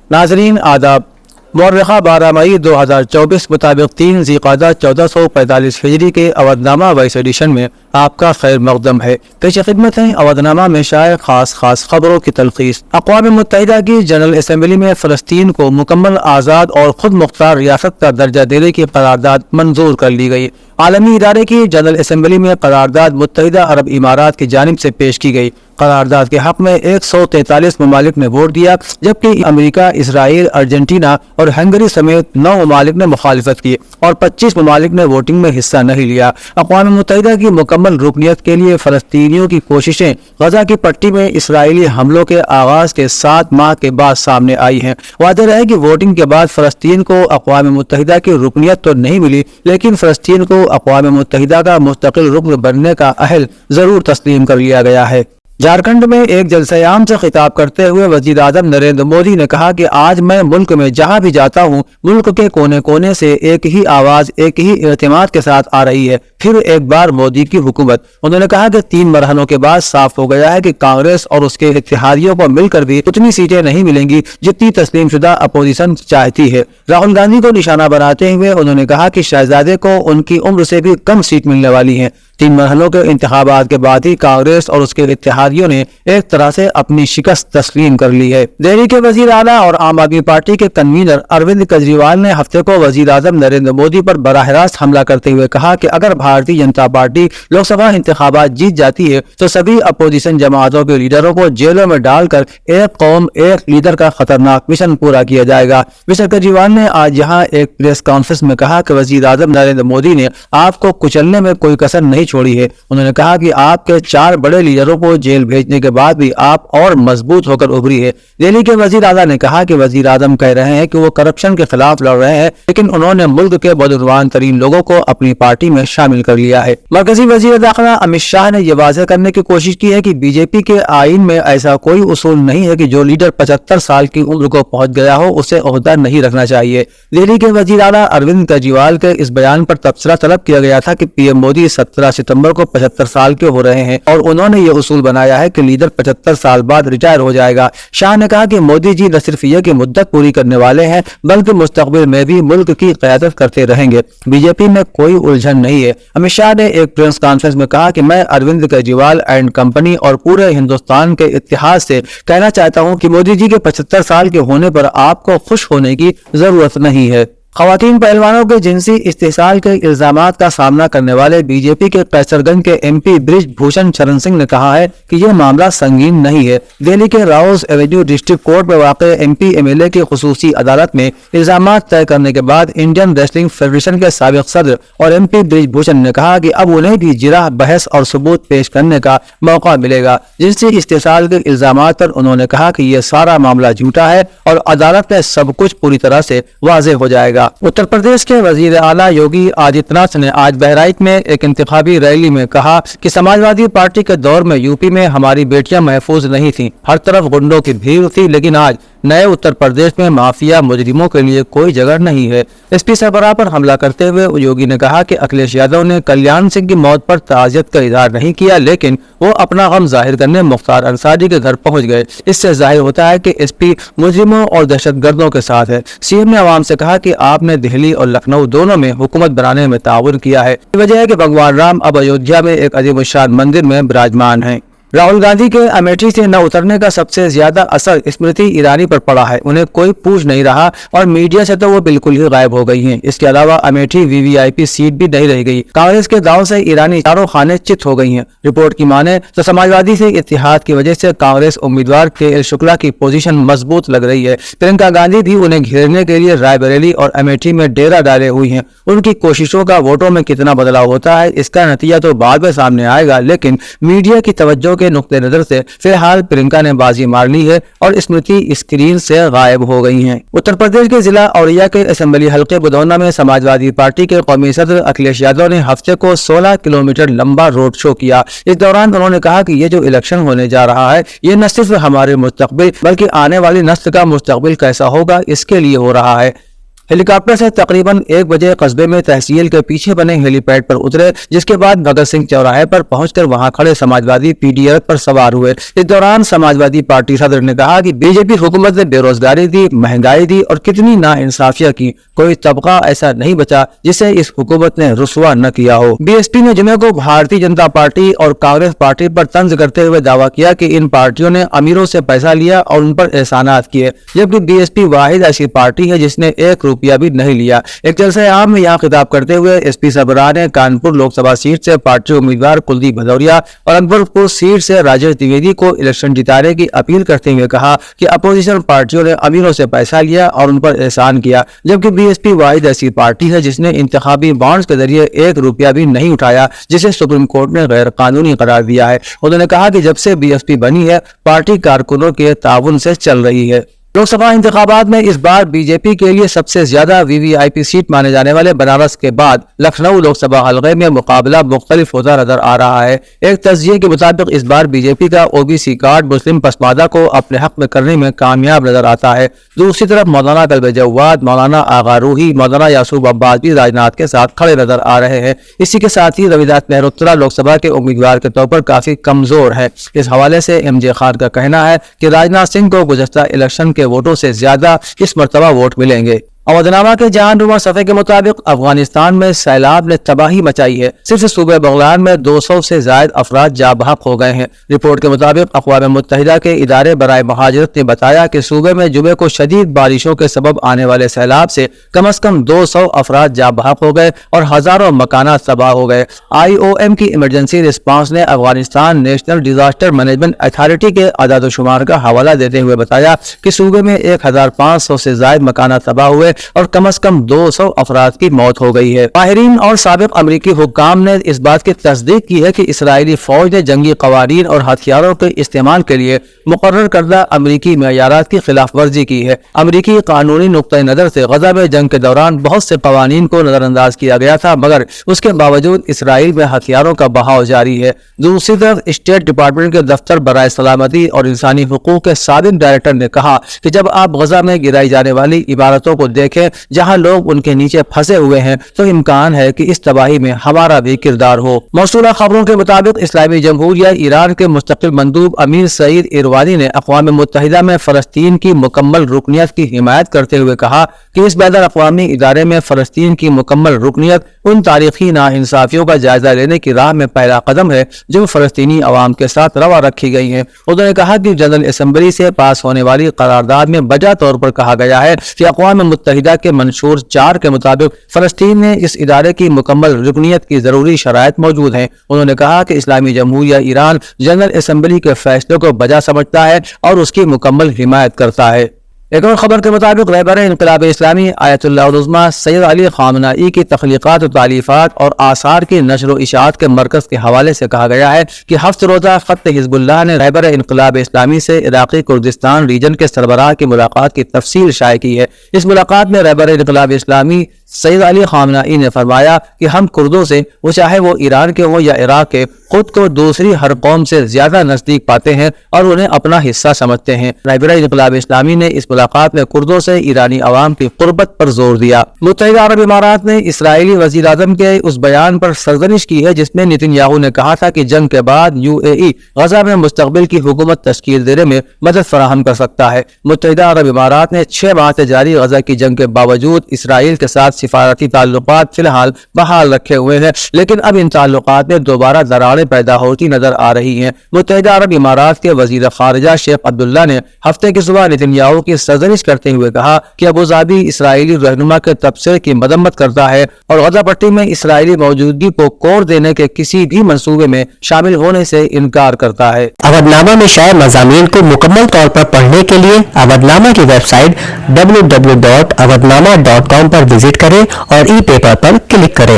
नाजरीन आदाब। मौर्रखा 12 मई 2024 मुताबिक 3 ज़ीक़ादा 1445 हिजरी के अवधनामा वाइस एडिशन में आपका खैर मकदम है। पेश खिदमत है अवधनामा में शाये खास खबरों की तलखीस। अक़वाम मुत्तहिदा की जनरल असम्बली में फ़लस्तीन को मुकम्मल आज़ाद और खुद मुख्तार रियासत का दर्जा देने की करारदाद मंजूर कर ली गई। आलमी इदारे की जनरल असम्बली में करारदाद मुत्तहिदा अरब इमारात की जानिब से पेश की गई। करारदाद के हक में 143 ममालिक ने वोट दिया, जबकि अमेरिका, इसराइल, अर्जेंटीना और हंगरी समेत 9 ममालिक ने मुखालिफत की और 25 ममालिक ने वोटिंग में हिस्सा नहीं लिया। अक़वाम मुत्तहिदा की मुकम्मल रुकनियत के लिए फ़लस्तीनियों की कोशिशें गजा की पट्टी में इसराइली हमलों के आगाज़ के 7 माह के बाद सामने आई हैं। वाज़ेह है कि वोटिंग के बाद फ़लस्तीन को अक़वाम मुत्तहिदा की रुकनियत तो नहीं मिली, लेकिन फ़लस्तीन को अक़वाम मुत्तहिदा का मुस्तक़िल रुकन बनने का अहल ज़रूर तस्लीम कर लिया गया है। झारखंड में एक जलसे-ए-आम से खिताब करते हुए वज़ीर आज़म नरेंद्र मोदी ने कहा कि आज मैं मुल्क में जहां भी जाता हूं, मुल्क के कोने कोने से एक ही आवाज, एक ही इत्तेमाद के साथ आ रही है, फिर एक बार मोदी की हुकूमत। उन्होंने कहा कि 3 मरहलों के बाद साफ हो गया है कि कांग्रेस और उसके इत्तेहादियों को मिलकर भी उतनी सीटें नहीं मिलेंगी जितनी तस्लीम शुदा अपोजिशन चाहती है। राहुल गांधी को निशाना बनाते हुए उन्होंने कहा कि शहजादे को उनकी उम्र से भी कम सीट मिलने वाली है। 3 मरहलों के इंतखाबात के बाद ही कांग्रेस और उसके इत्तेहादियों ने एक तरह से अपनी शिकस्त तस्लीम कर ली है। दिल्ली के वजीर आला और आम आदमी पार्टी के कन्वीनर अरविंद केजरीवाल ने हफ्ते को वजीर आजम नरेंद्र मोदी पर बराह रास्त हमला करते हुए कहा कि अगर भारतीय जनता पार्टी लोकसभा इंतखाबात जीत जाती है तो सभी अपोजिशन जमातों के लीडरों को जेलों में डालकर एक कौम एक लीडर का खतरनाक मिशन पूरा किया जाएगा। मिस्टर केजरीवाल ने आज यहाँ एक प्रेस कॉन्फ्रेंस में कहा कि वजीर आजम नरेंद्र मोदी ने आपको कुचलने में कोई कसर नहीं छोड़ी है। उन्होंने कहा कि आपके 4 बड़े लीडरों को जेल भेजने के बाद भी आप और मजबूत होकर उभरी है। दिल्ली के वजीर आला ने कहा कि वजीर आजम कह रहे हैं कि वो करप्शन के खिलाफ लड़ रहे हैं, लेकिन उन्होंने मुल्क के बदउनवान तरीन लोगों को अपनी पार्टी में शामिल कर लिया है। मरकजी वजीर दाखिला अमित शाह ने यह वाज़ेह करने की कोशिश की है कि बीजेपी के आईन में ऐसा कोई उसूल नहीं है कि जो लीडर 75 साल की उम्र को पहुंच गया हो उसे ओहदा नहीं रखना चाहिए। दिल्ली के वजीर आला अरविंद केजरीवाल के इस बयान पर तबसरा तलब किया गया था कि पीएम मोदी 17 सितंबर को 75 साल के हो रहे हैं और उन्होंने ये उसूल बनाया है कि लीडर 75 साल बाद रिटायर हो जाएगा। शाह ने कहा कि मोदी जी न सिर्फ ये कि मुद्दत पूरी करने वाले हैं बल्कि मुस्तकबिल में भी मुल्क की क़यादत करते रहेंगे। बीजेपी में कोई उलझन नहीं है। अमित शाह ने एक प्रेस कॉन्फ्रेंस में कहा कि मैं अरविंद केजरीवाल एंड कंपनी और पूरे हिंदुस्तान के इतिहास से कहना चाहता हूं कि मोदी जी के 75 साल के होने पर आपको खुश होने की जरूरत नहीं है। खवातीन पहलवानों के जिनसी इस्तेसाल के इल्जामात का सामना करने वाले बीजेपी के कैसरगंज के एमपी ब्रिज भूषण शरण सिंह ने कहा है कि यह मामला संगीन नहीं है। दिल्ली के राउस एवेन्यू डिस्ट्रिक्ट कोर्ट में वाक़े एमपी एमएलए की खुसूसी अदालत में इल्जामात तय करने के बाद इंडियन रेसलिंग फेडरेशन के साबिक सदर और एमपी ब्रिज भूषण ने कहा कि अब उन्हें भी जिरह बहस और सबूत पेश करने का मौका मिलेगा। जिनसी इस्तेसाल के इल्जामात पर उन्होंने कहा कि यह सारा मामला झूठा है और अदालत में सब कुछ पूरी तरह से वाज़ेह हो जाएगा। उत्तर प्रदेश के वजीर आला योगी आदित्यनाथ ने आज बहराइच में एक इंतखाबी रैली में कहा कि समाजवादी पार्टी के दौर में यूपी में हमारी बेटियां महफूज नहीं थीं, हर तरफ गुंडों की भीड़ थी, लेकिन आज नए उत्तर प्रदेश में माफिया मुजरिमों के लिए कोई जगह नहीं है। एसपी सरबराह पर हमला करते हुए योगी ने कहा कि अखिलेश यादव ने कल्याण सिंह की मौत पर ताज़ियत का इजहार नहीं किया, लेकिन वो अपना गम जाहिर करने मुख्तार अंसारी के घर पहुंच गए। इससे जाहिर होता है कि एसपी मुजरिमों और दहशतगर्दों के साथ है। सीएम ने आवाम से कहा कि आपने दिल्ली और लखनऊ दोनों में हुकूमत बनाने में ताउन किया है। वजह है कि भगवान राम अब अयोध्या में एक अजीमुशान मंदिर में विराजमान है। राहुल गांधी के अमेठी से न उतरने का सबसे ज्यादा असर स्मृति ईरानी पर पड़ा है। उन्हें कोई पूछ नहीं रहा और मीडिया से तो वो बिल्कुल ही गायब हो गई हैं। इसके अलावा अमेठी वीवीआईपी सीट भी नहीं रह गई। कांग्रेस के दाव से ईरानी चारों खाने चित हो गई हैं। रिपोर्ट की माने तो समाजवादी से इत्तेहाद की वजह से कांग्रेस उम्मीदवार के शुक्ला की पोजीशन मजबूत लग रही है। प्रियंका गांधी भी उन्हें घेरने के लिए रायबरेली और अमेठी में डेरा डाले हुई है। उनकी कोशिशों का वोटों में कितना बदलाव होता है इसका नतीजा तो बाद में सामने आएगा, लेकिन मीडिया की तवज्जो के नुक्ते नजर से फिलहाल प्रियंका ने बाजी मार ली है और स्मृति स्क्रीन से गायब हो गई हैं। उत्तर प्रदेश के जिला औरैया के असेंबली हल्के बुधौना में समाजवादी पार्टी के कौमी सदर अखिलेश यादव ने हफ्ते को 16 किलोमीटर लंबा रोड शो किया। इस दौरान उन्होंने कहा कि ये जो इलेक्शन होने जा रहा है ये न सिर्फ हमारे मुस्तकबिल बल्कि आने वाली नस्ल का मुस्तकबिल कैसा होगा इसके लिए हो रहा है। हेलीकॉप्टर से तकरीबन 1 बजे कस्बे में तहसील के पीछे बने हेलीपैड पर उतरे, जिसके बाद भगत सिंह चौराहे पर पहुंचकर वहां खड़े समाजवादी पीडीएफ पर सवार हुए। इस दौरान समाजवादी पार्टी सदर ने कहा कि बीजेपी हुकूमत ने बेरोजगारी दी, महंगाई दी और कितनी नाइंसाफियां की, कोई तबका ऐसा नहीं बचा जिसे इस हुकूमत ने रुसवा न किया हो। बीएसपी ने जुमे को भारतीय जनता पार्टी और कांग्रेस पार्टी पर तंज करते हुए दावा किया कि इन पार्टियों ने अमीरों से पैसा लिया और उन पर एहसानात किए, जबकि बीएसपी वाहिद ऐसी पार्टी है जिसने 1 रुपया भी नहीं लिया। एक जलसे आम में यहाँ खिताब करते हुए एसपी सरबराह ने कानपुर लोकसभा सीट से पार्टी उम्मीदवार कुलदीप भदौरिया और अकबरपुर सीट से राजेश द्विवेदी को इलेक्शन जिताने की अपील करते हुए कहा कि अपोजिशन पार्टियों ने अमीरों से पैसा लिया और उन पर एहसान किया, जबकि बीएसपी वाहिद ऐसी पार्टी है जिसने इंतखाबी बॉन्ड्स के जरिए 1 रुपया भी नहीं उठाया, जिसे सुप्रीम कोर्ट ने गैर कानूनी करार दिया है। उन्होंने कहा कि जब से बीएसपी बनी है पार्टी कारकुनों के ताउन से चल रही है। लोकसभा इंतखाबात में इस बार बीजेपी के लिए सबसे ज्यादा वीवीआईपी सीट माने जाने वाले बनारस के बाद लखनऊ लोकसभा हलके में मुकाबला मुख्तलिफ होता नजर आ रहा है। एक तज्जिये के मुताबिक इस बार बीजेपी का ओबीसी कार्ड मुस्लिम पसमादा को अपने हक में करने में कामयाब नजर आता है। दूसरी तरफ मौलाना कल्बे जव्वाद, मौलाना आगा रूही, मौलाना यासूब अब्बास भी राजनाथ के साथ खड़े नजर आ रहे हैं। इसी के साथ ही रविदास मेहरोत्रा लोकसभा के उम्मीदवार के तौर पर काफी कमजोर है। इस हवाले से एमजे खान का कहना है कि राजनाथ सिंह को गुज़श्ता इलेक्शन के वोटों से ज्यादा इस मर्तबा वोट मिलेंगे। अवधनामा के जानरुमा सफ़े के मुताबिक अफगानिस्तान में सैलाब ने तबाही मचाई है। सिर्फ सूबे बगलान में 200 से ज्यादा अफराद जाँ बहक हो गए हैं। रिपोर्ट के मुताबिक अक़वाम मुत्तहिदा के इदारे बराए महाजरत ने बताया कि सूबे में जुमे को शदीद बारिशों के सबब आने वाले सैलाब से कम अज कम 200 अफराद जाँ बहक हो गए और हजारों मकानात तबाह हो गए। IOM की इमरजेंसी रिस्पांस ने Afghanistan national disaster management authority के आदाद-ओ-शुमार का हवाला देते हुए बताया कि सूबे में 1500 से ज्यादा मकानात तबाह हुए और कम से कम 200 अफराद की मौत हो गई है। माहिरीन और साबिक अमरीकी हुक्काम ने इस बात की तस्दीक की है कि इसराइली फौज ने जंगी कवानीन और हथियारों के इस्तेमाल के लिए मुकर्रर करदा अमरीकी मयारात की खिलाफ वर्जी की है। अमरीकी कानूनी नुक्ता नजर से गजा में जंग के दौरान बहुत से कवानीन को नजरअंदाज किया गया था, मगर उसके बावजूद इसराइल में हथियारों का बहाव जारी है। दूसरी तरफ स्टेट डिपार्टमेंट के दफ्तर बराए सलामती और इंसानी हुकूक के साबिक डायरेक्टर ने कहा कि जब आप गजा में गिराई जाने वाली इमारतों को देखें जहां लोग उनके नीचे फंसे हुए हैं तो इम्कान है कि इस तबाही में हमारा भी किरदार हो। मौसूला खबरों के मुताबिक इस्लामी जमहूरिया ईरान के मुस्तकिल मंदूब अमीर सईद इरवानी ने अक़वाम मुत्तहिदा में फलस्तीन की मुकम्मल रुकनियत की हिमायत करते हुए कहा कि इस बैनुल अक़वामी इदारे में फलस्तीन की मुकम्मल रुकनियत उन तारीखी नाइंसाफियों का जायजा लेने की राह में पहला कदम है जो फलस्तीनी अवाम के साथ रवा रखी गई है। उन्होंने कहा कि जनरल असम्बली से पास होने वाली करारदाद में बजा तौर पर कहा गया है कि अक़वाम मुत्तहिदा के मंशूर 4 के मुताबिक फलस्तीन में इस इदारे की मुकम्मल रुकनियत की जरूरी शराइत मौजूद हैं। उन्होंने कहा कि इस्लामी जमहूरिया ईरान जनरल असम्बली के फैसलों को बजा समझता है और उसकी मुकम्मल हिमायत करता है। एक और खबर के मुताबिक रहबर इनकलाब इस्लामी आयतुल्लाह उज़्मा सैयद अली ख़ामनेई की तख्लीक़ात और तालीफ़ात और आसार की नशर व इशाअत के मरकज़ के हवाले से कहा गया है कि हफ्त रोज़ा ख़त हिज़्बुल्लाह ने रहबर इनकलाब इस्लामी से इराक़ी कुर्दिस्तान रीजन के सरबराह की मुलाकात की तफसील शाये की है। इस मुलाकात में रहबर इनकलाब इस्लामी सैयद अली ख़ामनेई ने फरमाया कि हम कुर्दों से, वो चाहे वो ईरान के हों या इराक के, खुद को दूसरी हर कौम से ज्यादा नजदीक पाते हैं और उन्हें अपना हिस्सा समझते हैं। रहबर इनकलाब इस्लामी ने इस मुलाकात में कुर्दों से ईरानी अवाम की कुर्बत पर जोर दिया। मुत्तहिदा अरब इमारात ने इसराइली वज़ीर आज़म के उस बयान पर सरजनिश की है जिसमें नेतन्याहू ने कहा था कि जंग के बाद UAE गजा में मुस्तक़बिल की हुकूमत तश्कील देने में मदद फराहम कर सकता है। मुत्तहिदा अरब इमारात ने 6 माह से जारी गजा की जंग के बावजूद इसराइल के साथ सिफारती ताल्लुकात फिलहाल बहाल रखे हुए हैं, लेकिन अब इन ताल्लुकात में दोबारा दरारें पैदा होती नजर आ रही हैं। मुत्तहिदा अरब इमारात के वजीर खारिजा शेख अब्दुल्ला ने हफ्ते की सुबह नेतन्याहू की सरजनिश करते हुए कहा कि अबूधाबी इसराइली रहनुमा के तबसरे की मदम्मत करता है और गजा पट्टी में इसराइली मौजूदगी को कोर देने के किसी भी मंसूबे में शामिल होने से इनकार करता है। अवधनामा में शाये मज़ामीन को मुकम्मल तौर पर पढ़ने के लिए अवधनामा की वेबसाइट www.awadnama.com पर विजिट करें और ई पेपर पर क्लिक करें।